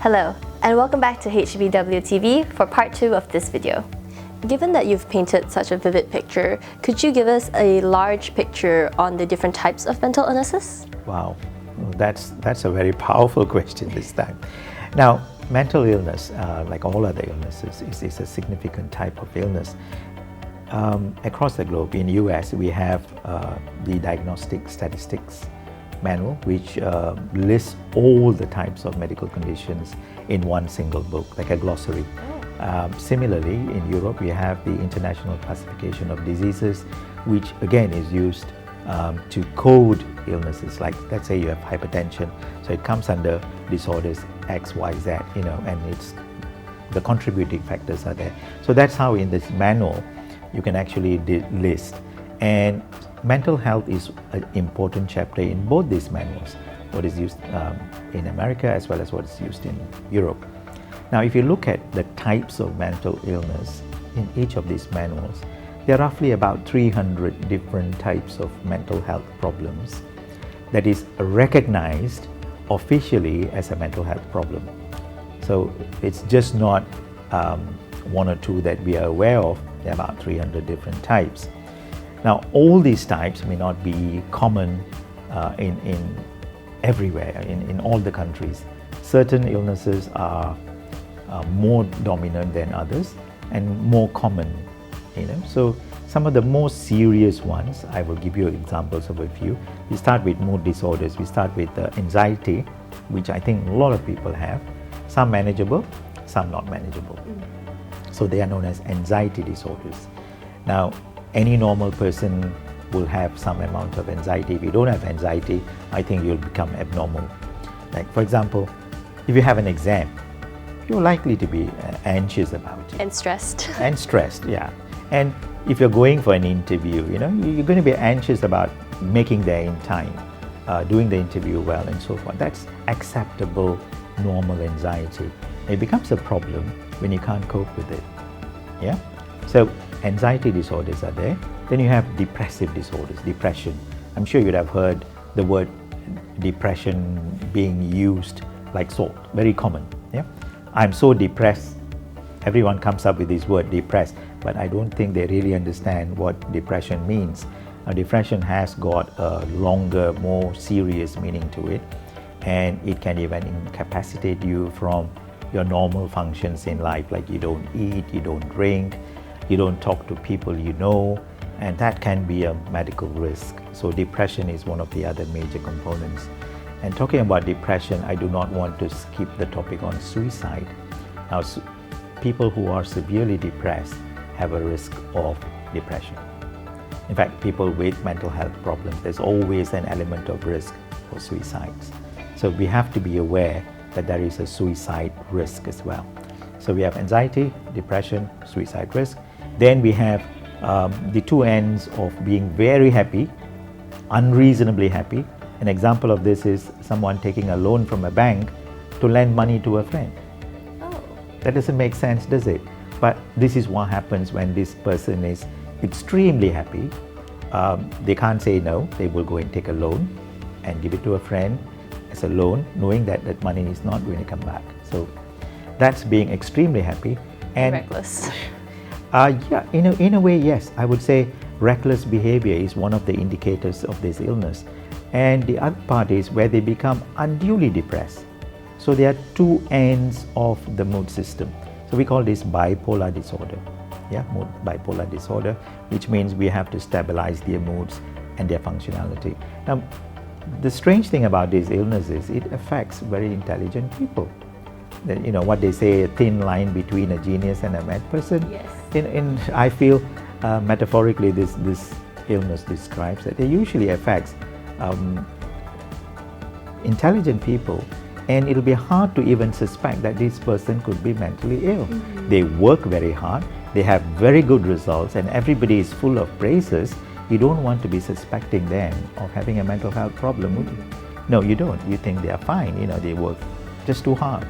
Hello, and welcome back to HBW-TV for part 2 of this video. Given that you've painted such a vivid picture, could you give us a large picture on the different types of mental illnesses? Wow, that's a very powerful question this time. Now, mental illness, like all other illnesses, is a significant type of illness. Across the globe, in the US, we have the Diagnostic Statistics Manual, which lists all the types of medical conditions in one single book, like a glossary. Similarly, in Europe, we have the International Classification of Diseases, which again is used to code illnesses. Like, let's say you have hypertension, so it comes under disorders X, Y, Z, and it's the contributing factors are there. So that's how in this manual you can actually list. And mental health is an important chapter in both these manuals, what is used in America as well as what is used in Europe. Now, if you look at the types of mental illness in each of these manuals, there are roughly about 300 different types of mental health problems that is recognized officially as a mental health problem. So it's just not one or two that we are aware of. There are about 300 different types. Now, all these types may not be common in everywhere, in all the countries. Certain illnesses are more dominant than others and more common. So some of the most serious ones, I will give you examples of a few. We start with mood disorders. We start with anxiety, which I think a lot of people have. Some manageable, some not manageable. So they are known as anxiety disorders. Now, any normal person will have some amount of anxiety. If you don't have anxiety, I think you'll become abnormal. Like, for example, if you have an exam, you're likely to be anxious about it. And stressed. And stressed, yeah. And if you're going for an interview, you're going to be anxious about making there in time, doing the interview well, and so forth. That's acceptable, normal anxiety. It becomes a problem when you can't cope with it. Yeah. So anxiety disorders are there. Then you have depressive disorders, depression. I'm sure you'd have heard the word depression being used like salt, very common. Yeah. I'm so depressed. Everyone comes up with this word, depressed, but I don't think they really understand what depression means. Now, depression has got a longer, more serious meaning to it, and it can even incapacitate you from your normal functions in life, like you don't eat, you don't drink, you don't talk to people and that can be a medical risk. So depression is one of the other major components. And talking about depression, I do not want to skip the topic on suicide. Now, people who are severely depressed have a risk of depression. In fact, people with mental health problems, there's always an element of risk for suicides. So we have to be aware that there is a suicide risk as well. So we have anxiety, depression, suicide risk. Then we have the two ends of being very happy, unreasonably happy. An example of this is someone taking a loan from a bank to lend money to a friend. Oh. That doesn't make sense, does it? But this is what happens when this person is extremely happy. They can't say no. They will go and take a loan and give it to a friend as a loan, knowing that that money is not going to come back. So that's being extremely happy. And reckless. Yeah, in a way, yes. I would say reckless behavior is one of the indicators of this illness. And the other part is where they become unduly depressed. So there are two ends of the mood system. So we call this bipolar disorder. Yeah, bipolar disorder, which means we have to stabilize their moods and their functionality. Now, the strange thing about this illness is it affects very intelligent people. What they say, a thin line between a genius and a mad person. Yes. I feel metaphorically this illness describes that it usually affects intelligent people, and it'll be hard to even suspect that this person could be mentally ill. They work very hard, they have very good results, and everybody is full of praises. You don't want to be suspecting them of having a mental health problem, would you? No, you don't. You think they are fine, they work just too hard.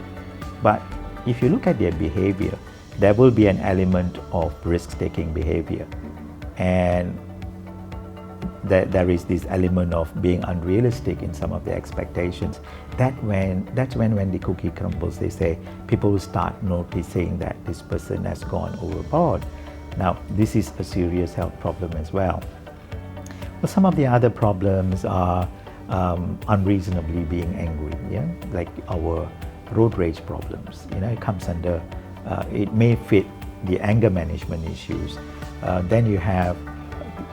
But if you look at their behavior, there will be an element of risk-taking behavior. And there is this element of being unrealistic in some of the expectations. That's when the cookie crumbles, they say, people start noticing that this person has gone overboard. Now, this is a serious health problem as well. But some of the other problems are unreasonably being angry, yeah, like our road rage problems. It comes under, it may fit the anger management issues. Then you have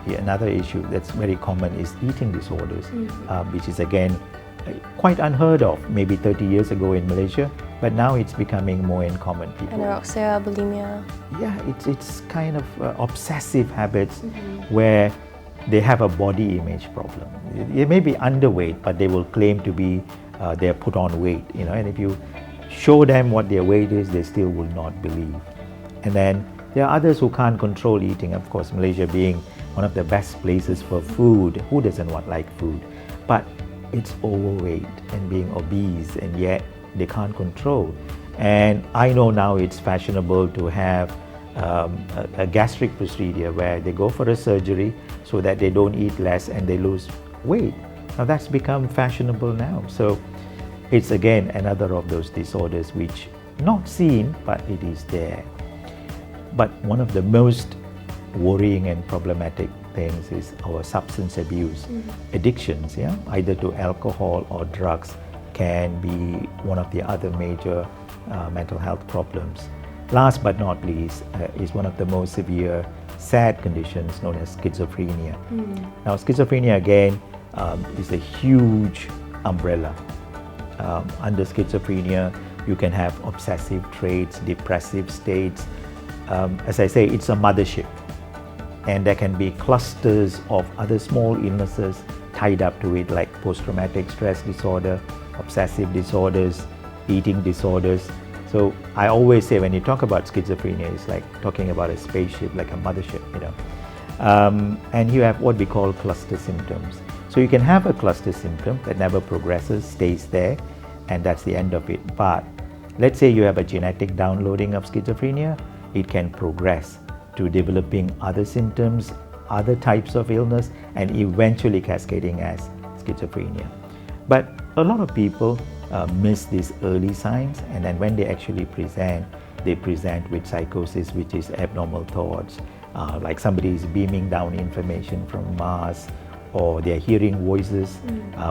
another issue that's very common is eating disorders, which is again quite unheard of maybe 30 years ago in Malaysia, but now it's becoming more in common. People, anorexia, bulimia. Yeah, it's kind of obsessive habits where they have a body image problem. They may be underweight, but they will claim to be they're put on weight, and if you show them what their weight is, they still will not believe. And then there are others who can't control eating. Of course, Malaysia being one of the best places for food, who doesn't like food? But it's overweight and being obese, and yet they can't control. And I know now it's fashionable to have a gastric procedure where they go for a surgery so that they don't eat less and they lose weight. Now that's become fashionable now. So it's again another of those disorders which not seen, but it is there. But one of the most worrying and problematic things is our substance abuse. Addictions, yeah, either to alcohol or drugs can be one of the other major mental health problems. Last but not least is one of the most severe, sad conditions known as schizophrenia. Now, schizophrenia again is a huge umbrella. Under schizophrenia, you can have obsessive traits, depressive states. As I say, it's a mothership. And there can be clusters of other small illnesses tied up to it, like post-traumatic stress disorder, obsessive disorders, eating disorders. So I always say when you talk about schizophrenia, it's like talking about a spaceship, like a mothership, and you have what we call cluster symptoms. So you can have a cluster symptom that never progresses, stays there, and that's the end of it. But let's say you have a genetic downloading of schizophrenia, it can progress to developing other symptoms, other types of illness, and eventually cascading as schizophrenia. But a lot of people miss these early signs, and then when they actually present, they present with psychosis, which is abnormal thoughts, like somebody is beaming down information from Mars, or they're hearing voices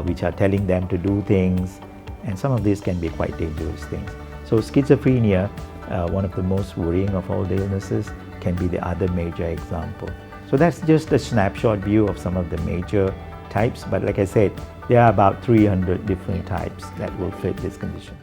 which are telling them to do things, and some of these can be quite dangerous things. So schizophrenia, one of the most worrying of all the illnesses, can be the other major example. So that's just a snapshot view of some of the major types, but like I said, there are about 300 different types that will fit this condition.